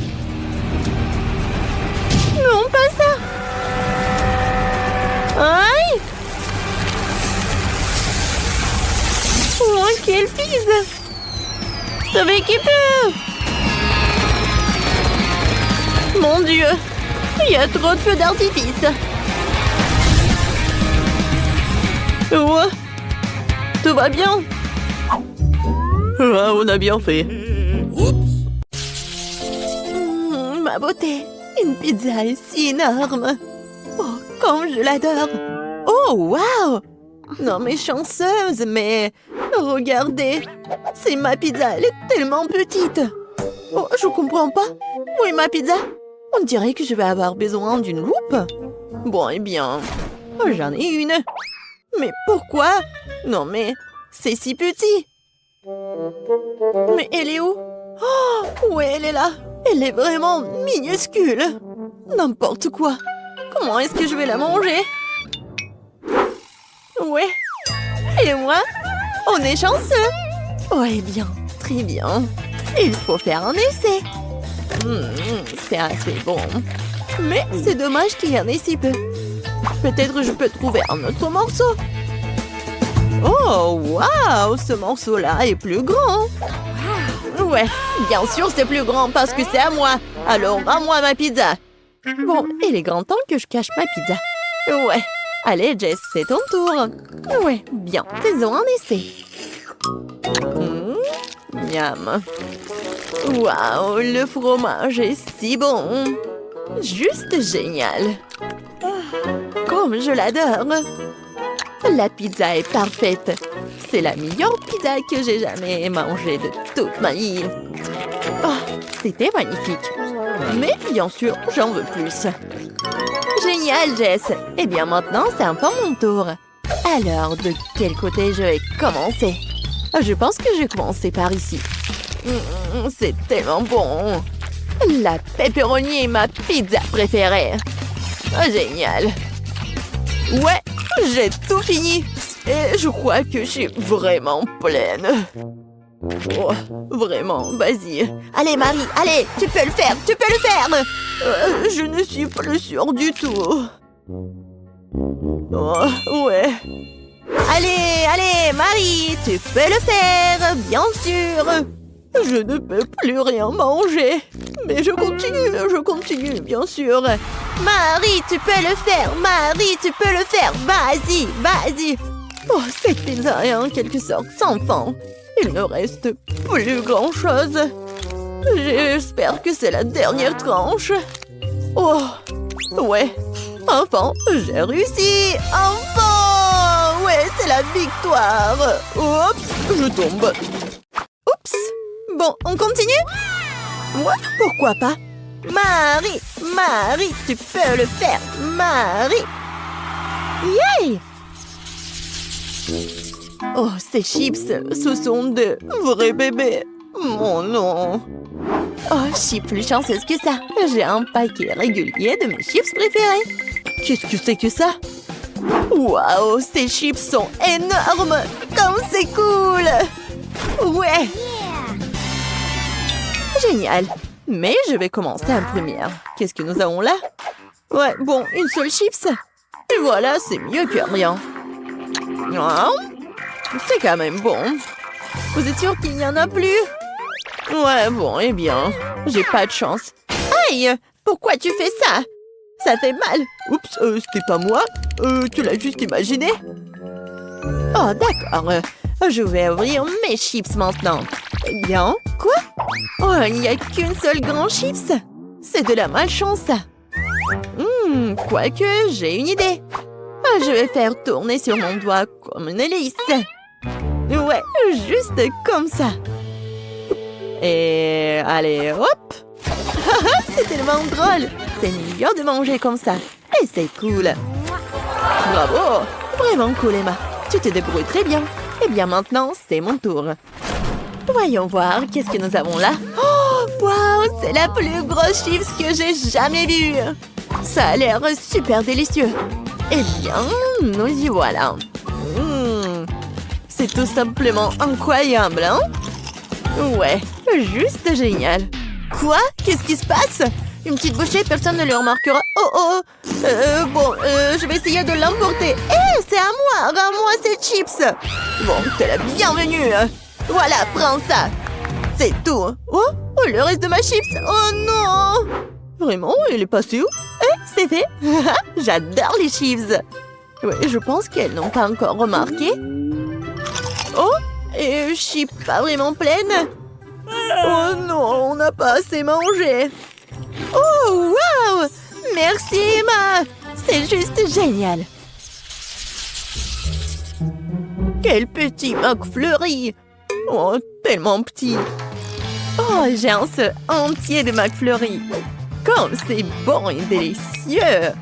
Non, pas ça. Aïe! Oh, quelle pise! Sauvez qui peut! Mon Dieu! Il y a trop de feux d'artifice! Ouais. Tout va bien? Ah, on a bien fait. Ma beauté! Une pizza est si énorme! Oh, comme je l'adore! Oh, waouh! Non, mais chanceuse, mais... Regardez! C'est ma pizza, elle est tellement petite! Oh, je comprends pas! Où est ma pizza? On dirait que je vais avoir besoin d'une loupe! Bon, eh bien... J'en ai une! Mais pourquoi? Non, mais... C'est si petit! Mais elle est où? Oh, ouais, elle est là! Elle est vraiment minuscule! N'importe quoi! Comment est-ce que je vais la manger? Ouais. Et moi? On est chanceux. Ouais, bien. Très bien. Il faut faire un essai. C'est assez bon. Mais c'est dommage qu'il y en ait si peu. Peut-être je peux trouver un autre morceau. Oh, waouh! Ce morceau-là est plus grand. Ouais, bien sûr c'est plus grand parce que c'est à moi. Alors, à moi ma pizza. Bon, il est grand temps que je cache ma pizza. Ouais. Allez, Jess, c'est ton tour. Ouais, bien. Faisons un essai. Miam. Waouh, le fromage est si bon. Juste génial. Comme je l'adore. La pizza est parfaite. C'est la meilleure pizza que j'ai jamais mangée de toute ma vie. Oh, c'était magnifique. Mais bien sûr, j'en veux plus. Génial, Jess. Eh bien, maintenant, c'est un peu mon tour. Alors, de quel côté je vais commencer? Je pense que je vais commencer par ici. C'est tellement bon. La pepperoni est ma pizza préférée. Génial. Ouais, j'ai tout fini. Et je crois que je suis vraiment pleine. Oh, vraiment, vas-y. Allez, Marie, allez, tu peux le faire, tu peux le faire. Je ne suis plus sûre du tout. Oh, ouais. Allez, allez, Marie, tu peux le faire, bien sûr. Je ne peux plus rien manger. Mais je continue, bien sûr. Marie, tu peux le faire, Marie, tu peux le faire. Vas-y, vas-y. Oh, cette pizza est en quelque sorte sans fin. Il ne reste plus grand-chose. J'espère que c'est la dernière tranche. Oh, ouais. Enfin, j'ai réussi. Enfin. Ouais, c'est la victoire. Oups, je tombe. Oups. Bon, on continue? Ouais, pourquoi pas? Marie, tu peux le faire. Marie. Yay! Oh, ces chips, ce sont de vrais bébés. Oh non. Oh, je suis plus chanceuse que ça. J'ai un paquet régulier de mes chips préférés. Qu'est-ce que c'est que ça? Waouh, ces chips sont énormes. Comme c'est cool. Ouais. Génial. Mais je vais commencer en première. Qu'est-ce que nous avons là? Ouais, bon, une seule chips. Et voilà, c'est mieux que rien. Oh, c'est quand même bon. Vous êtes sûr qu'il n'y en a plus? Ouais, bon, eh bien, j'ai pas de chance. Aïe! Pourquoi tu fais ça? Ça fait mal. Oups, c'était pas moi. Tu l'as juste imaginé. Oh, d'accord. Je vais ouvrir mes chips maintenant. Eh bien, quoi? Oh, il n'y a qu'une seule grande chips. C'est de la malchance, ça. Quoique, j'ai une idée. Je vais faire tourner sur mon doigt comme une hélice. Ouais, juste comme ça. Et allez, hop. C'est tellement drôle. C'est meilleur de manger comme ça. Et c'est cool. Bravo. Vraiment cool, Emma. Tu te débrouilles très bien. Eh bien, maintenant, c'est mon tour. Voyons voir, qu'est-ce que nous avons là? Oh, wow, c'est la plus grosse chips que j'ai jamais vue. Ça a l'air super délicieux. Eh bien, nous y voilà. C'est tout simplement incroyable, hein? Ouais, juste génial. Quoi? Qu'est-ce qui se passe? Une petite bouchée, personne ne le remarquera. Bon, je vais essayer de l'emporter. Hé, c'est à moi! Rends-moi ces chips! Bon, t'es la bienvenue. Voilà, prends ça. C'est tout. Oh, le reste de ma chips. Oh non! Vraiment, il est passé où? C'est fait. J'adore les chips. Oui, je pense qu'elles n'ont pas encore remarqué. Oh, et je suis pas vraiment pleine. Oh non, on n'a pas assez mangé. Oh, wow! Merci, Emma. C'est juste génial. Quel petit McFlurry. Oh, tellement petit. Oh, j'ai un seul entier de McFlurry. Comme c'est bon et délicieux.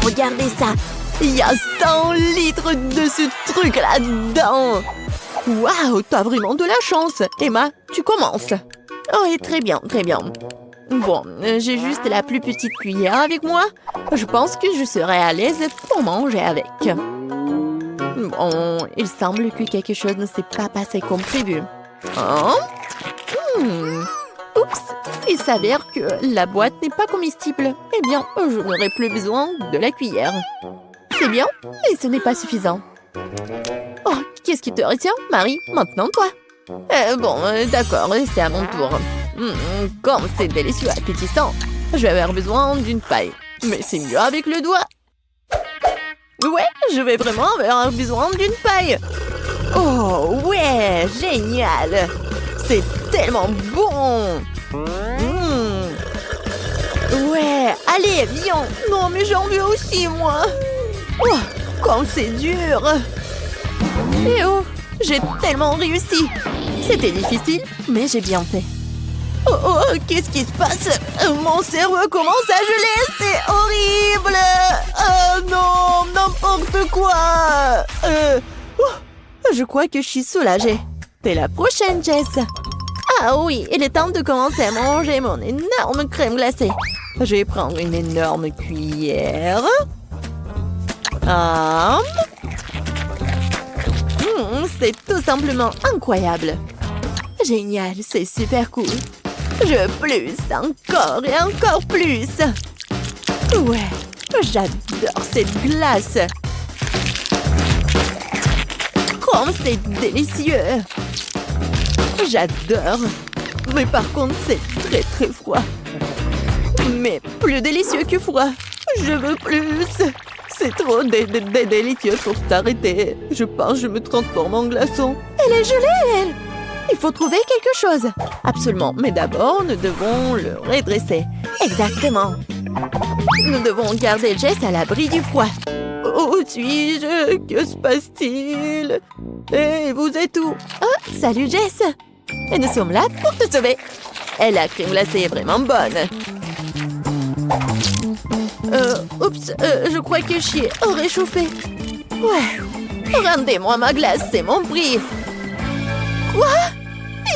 Regardez ça. Il y a 100 litres de ce truc là-dedans. Waouh, t'as vraiment de la chance. Emma, tu commences. Oh, et très bien, très bien. Bon, j'ai juste la plus petite cuillère avec moi. Je pense que je serai à l'aise pour manger avec. Bon, il semble que quelque chose ne s'est pas passé comme prévu. Hein? Oups, il s'avère que la boîte n'est pas comestible. Eh bien, je n'aurai plus besoin de la cuillère. C'est bien, mais ce n'est pas suffisant. Oh, qu'est-ce qui te retient, Marie? Maintenant, toi. Bon, d'accord, c'est à mon tour. Comme c'est délicieux appétissant, je vais avoir besoin d'une paille. Mais c'est mieux avec le doigt. Ouais, je vais vraiment avoir besoin d'une paille. Oh, ouais, génial. C'est tellement bon. Ouais, allez, viens. Non, mais j'en veux aussi, moi. Oh, comme c'est dur. Et oh, j'ai tellement réussi. C'était difficile, mais j'ai bien fait. Oh, qu'est-ce qui se passe? Mon cerveau commence à geler, c'est horrible. Oh non, n'importe quoi. Je crois que je suis soulagée. T'es la prochaine, Jess. Ah oui, il est temps de commencer à manger mon énorme crème glacée. Je vais prendre une énorme cuillère. C'est tout simplement incroyable. Génial, c'est super cool. Je veux plus, encore et encore plus. Ouais, j'adore cette glace. Comme c'est délicieux. J'adore. Mais par contre, c'est très très froid. Mais plus délicieux que froid. Je veux plus. C'est trop délicieux pour s'arrêter. Je pense que je me transforme en glaçon. Elle est gelée, elle. Il faut trouver quelque chose. Absolument. Mais d'abord, nous devons le redresser. Exactement. Nous devons garder Jess à l'abri du froid. Où suis-je? Que se passe-t-il? Et vous êtes où? Oh, salut Jess. Et nous sommes là pour te sauver. Et la crème glacée est vraiment bonne. Oups, je crois que j'y ai réchauffé. Ouais. Rendez-moi ma glace, c'est mon prix. Quoi?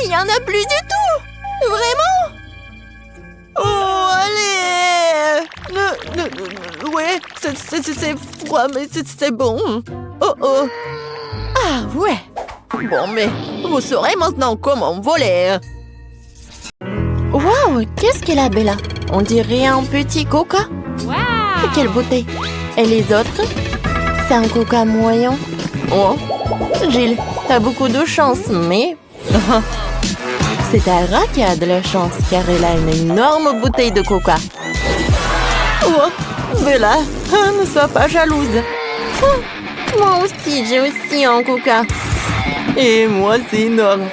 Il n'y en a plus du tout? Vraiment? Oh, allez! Ouais, c'est froid, mais c'est bon. Oh, oh. Ah, ouais. Bon, mais vous saurez maintenant comment voler. Waouh, qu'est-ce qu'elle a, Bella? On dirait un petit coca. Wow. Quelle beauté. Et les autres? C'est un coca moyen. Oh, Jill, t'as beaucoup de chance, mais... C'est Tara qui a de la chance, car elle a une énorme bouteille de coca. Oh, Bella, ne sois pas jalouse. Moi aussi, j'ai aussi un coca. Et moi, c'est énorme.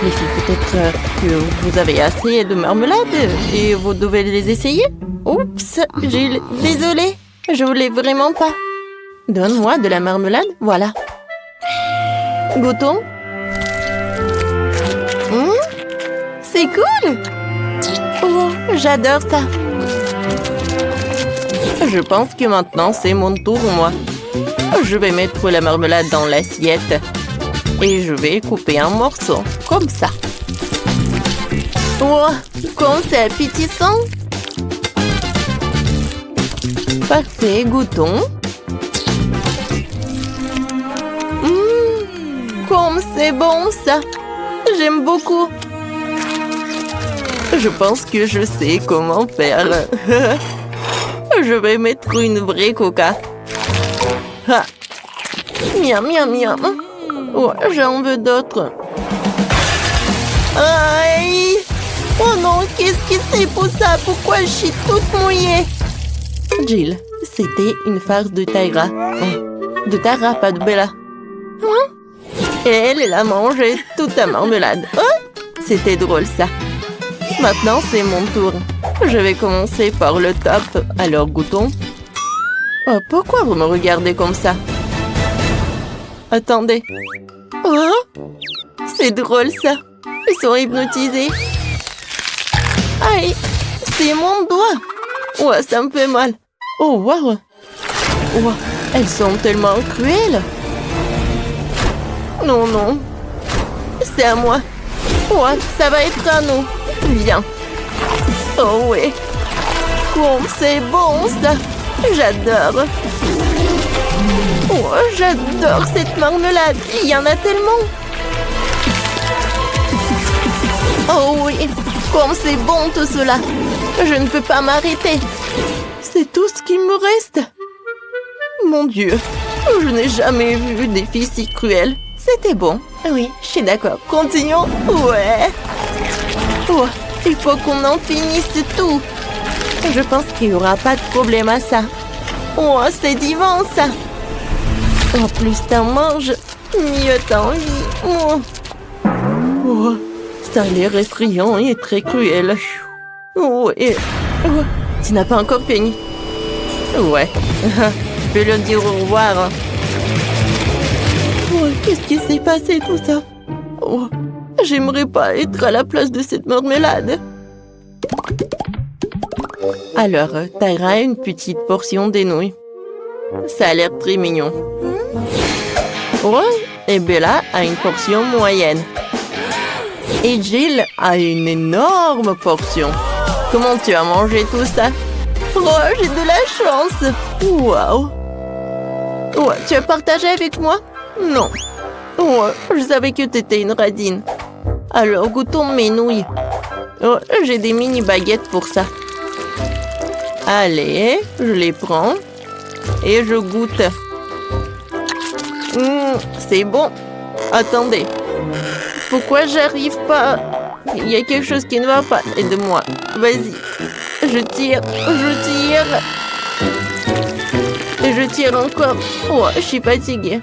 Les filles, peut-être que vous avez assez de marmelade et vous devez les essayer. Oups, Jill, désolée, je voulais vraiment pas. Donne-moi de la marmelade, voilà. Goûtons. C'est cool. Oh, j'adore ça. Je pense que maintenant, c'est mon tour, moi. Je vais mettre la marmelade dans l'assiette. Et je vais couper un morceau, comme ça. Oh, comme c'est appétissant. Parfait, goûtons. Comme c'est bon, ça. J'aime beaucoup. Je pense que je sais comment faire. Je vais mettre une vraie coca. Ah. Miam, miam, miam. Oh, j'en veux d'autres. Aïe! Oh non, qu'est-ce que c'est pour ça? Pourquoi je suis toute mouillée? Jill, c'était une farce de Tara. Oh, de Tara, pas de Bella. Et elle a mangé toute ta marmelade. Oh, c'était drôle, ça. Maintenant, c'est mon tour. Je vais commencer par le top. Alors, goûtons. Oh, pourquoi vous me regardez comme ça? Attendez. Oh, c'est drôle, ça. Ils sont hypnotisés. Aïe, c'est mon doigt. Ouais, ça me fait mal. Oh, waouh. Wow, elles sont tellement cruelles. Non, non. C'est à moi. Ouais, ça va être à nous. Viens. Oh, oui. Oh, c'est bon, ça. J'adore. Oh, j'adore cette marmelade. Il y en a tellement. Oh oui, comme c'est bon tout cela. Je ne peux pas m'arrêter. C'est tout ce qui me reste. Mon Dieu, je n'ai jamais vu des filles si cruelles. C'était bon. Oui, je suis d'accord. Continuons. Ouais. Oh, il faut qu'on en finisse tout. Je pense qu'il n'y aura pas de problème à ça. Oh, c'est divin, ça. Oh, plus t'en manges, mieux t'en vis. Oh. Oh, ça a l'air effrayant et très cruel. Oh, et... oh, tu n'as pas encore fini. Ouais, je peux leur dire au revoir. Oh, qu'est-ce qui s'est passé tout ça? Oh, j'aimerais pas être à la place de cette marmelade. Alors, Tara a une petite portion des nouilles. Ça a l'air très mignon. Ouais, et Bella a une portion moyenne. Et Jill a une énorme portion. Comment tu as mangé tout ça? Oh, j'ai de la chance. Waouh. Ouais, tu as partagé avec moi? Non. Ouais, je savais que tu étais une radine. Alors, goûtons mes nouilles. Oh, j'ai des mini baguettes pour ça. Allez, je les prends. Et je goûte. C'est bon. Attendez. Pourquoi j'arrive pas? Il y a quelque chose qui ne va pas. Aide-moi. Vas-y. Je tire. Je tire. Et je tire encore. Oh, je suis fatiguée.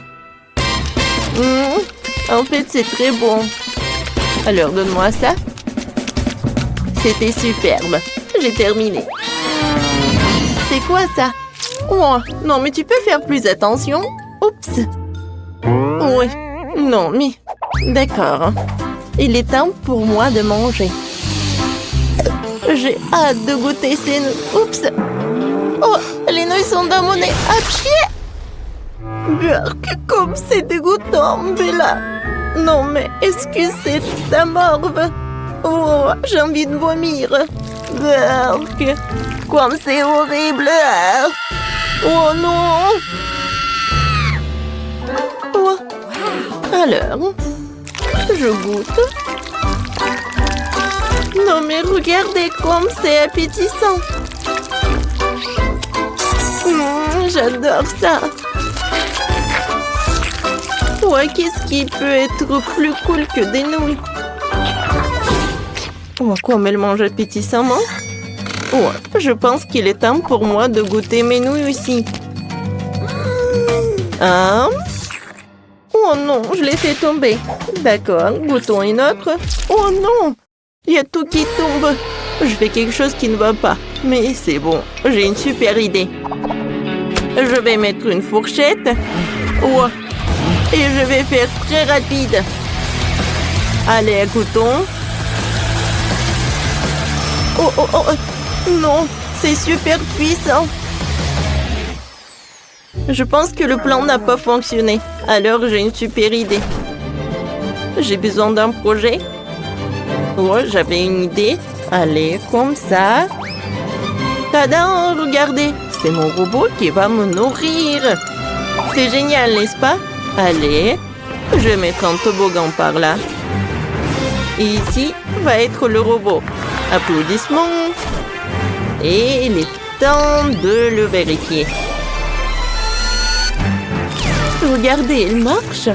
En fait, c'est très bon. Alors, donne-moi ça. C'était superbe. J'ai terminé. C'est quoi ça? Oh, non, mais tu peux faire plus attention. Oups. Oui. Non, mais... D'accord. Il est temps pour moi de manger. J'ai hâte de goûter ces nouilles. Oups. Oh, les nouilles sont dans mon nez. Apchier. Burk, comme c'est dégoûtant, Bella. Non, mais est-ce que c'est ta morve? Oh, j'ai envie de vomir. Burk, comme c'est horrible. Oh non. Oh. Alors, je goûte. Non, mais regardez comme c'est appétissant. J'adore ça. Ouais, qu'est-ce qui peut être plus cool que des nouilles? Oh, comme elle mange appétissamment. Ouais, je pense qu'il est temps pour moi de goûter mes nouilles aussi. Oh non, je l'ai fait tomber. D'accord, goûtons une autre. Oh non, il y a tout qui tombe. Je fais quelque chose qui ne va pas. Mais c'est bon, j'ai une super idée. Je vais mettre une fourchette. Ouais. Et je vais faire très rapide. Allez, goûtons. Oh, oh, oh. Non, c'est super puissant. Je pense que le plan n'a pas fonctionné. Alors, j'ai une super idée. J'ai besoin d'un projet. Oh, j'avais une idée. Allez, comme ça. Tada, regardez. C'est mon robot qui va me nourrir. C'est génial, n'est-ce pas? Allez, je vais mettre un toboggan par là. Et ici va être le robot. Applaudissements. Et il est temps de le vérifier. Regardez, il marche.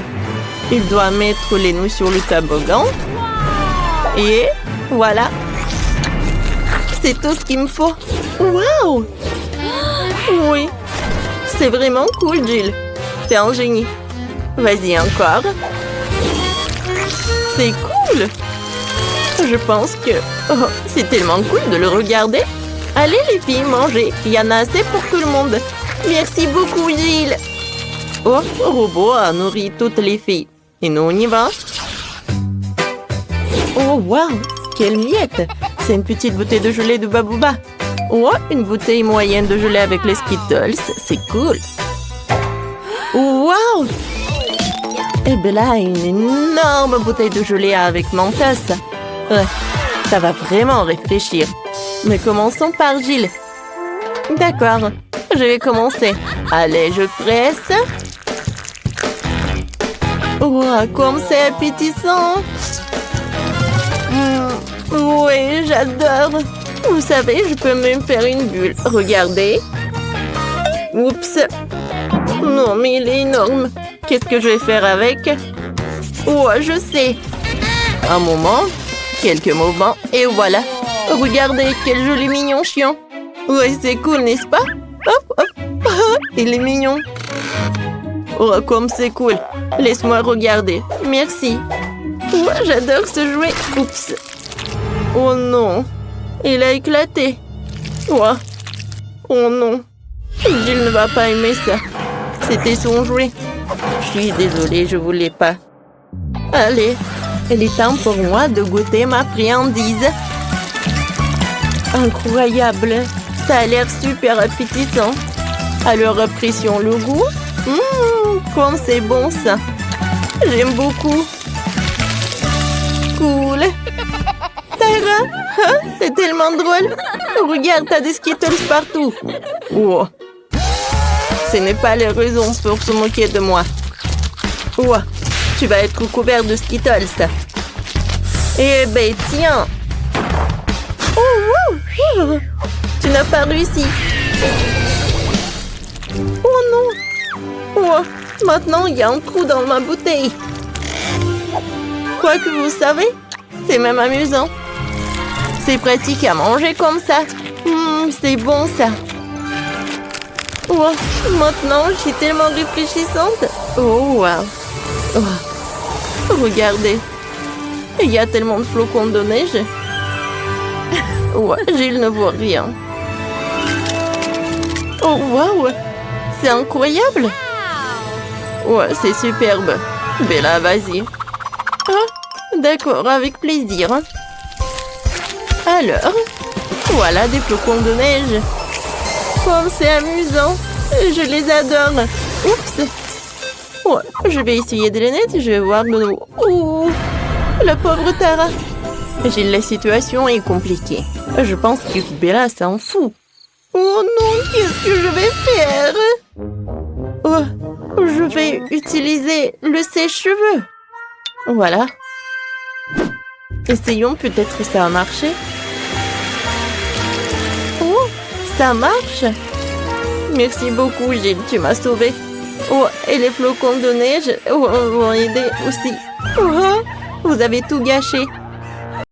Il doit mettre les nouilles sur le toboggan. Et voilà. C'est tout ce qu'il me faut. Waouh! Oui, c'est vraiment cool, Jill. T'es un génie. Vas-y, encore. C'est cool. Je pense que... Oh, c'est tellement cool de le regarder. Allez, les filles, mangez. Il y en a assez pour tout le monde. Merci beaucoup, Jill. Oh, le robot a nourri toutes les filles. Et nous, on y va. Oh, waouh! Quelle miette! C'est une petite bouteille de gelée de Babouba. Oh, une bouteille moyenne de gelée avec les Skittles. C'est cool. Waouh! Et Bella a une énorme bouteille de gelée avec Mentos. Ouais, ça va vraiment réfléchir. Mais commençons par Jill. D'accord, je vais commencer. Allez, je presse. Oh, comme c'est appétissant. Oui, j'adore. Vous savez, je peux même faire une bulle. Regardez. Oups. Non, mais il est énorme. Qu'est-ce que je vais faire avec? Oh, je sais. Un moment. Quelques moments. Et voilà. Regardez, quel joli mignon chien. Ouais, c'est cool, n'est-ce pas? Hop, hop. Il est mignon. Oh, comme c'est cool. Laisse-moi regarder. Merci. Oh, j'adore ce jouet. Oups. Oh non. Il a éclaté. Oh. Oh non. Jill ne va pas aimer ça. C'était son jouet. Je suis désolée, je voulais pas. Allez, il est temps pour moi de goûter ma friandise. Incroyable. Ça a l'air super appétissant. Alors apprécions le goût. Comme c'est bon ça. J'aime beaucoup. Cool. Tara, hein? C'est tellement drôle. Regarde, t'as des Skittles partout. Oh. Ce n'est pas la raison pour se moquer de moi. Oh. Tu vas être couvert de Skittles. Eh ben, tiens. Oh, tu n'as pas réussi. Oh non. Oh, maintenant, il y a un trou dans ma bouteille. Quoi que vous savez, c'est même amusant. C'est pratique à manger comme ça. C'est bon, ça. Oh, maintenant, je suis tellement réfléchissante. Oh, wow. Oh, regardez. Il y a tellement de flocons de neige. Ouais, Jill ne voit rien. Oh, wow. C'est incroyable. Ouais, c'est superbe. Bella, vas-y. Ah, d'accord, avec plaisir. Alors, voilà des flocons de neige. Oh, c'est amusant. Je les adore. Oups. Ouais, je vais essayer de les nettoyer. Je vais voir de nouveau. Oh, la pauvre Tara. La situation est compliquée. Je pense que Bella s'en fout. Oh non, qu'est-ce que je vais faire? Oh, je vais utiliser le sèche-cheveux. Voilà. Essayons, peut-être que ça a marché. Oh, ça marche. Merci beaucoup, Gilles, tu m'as sauvée. Oh, et les flocons de neige vont aider aussi. Oh, vous avez tout gâché.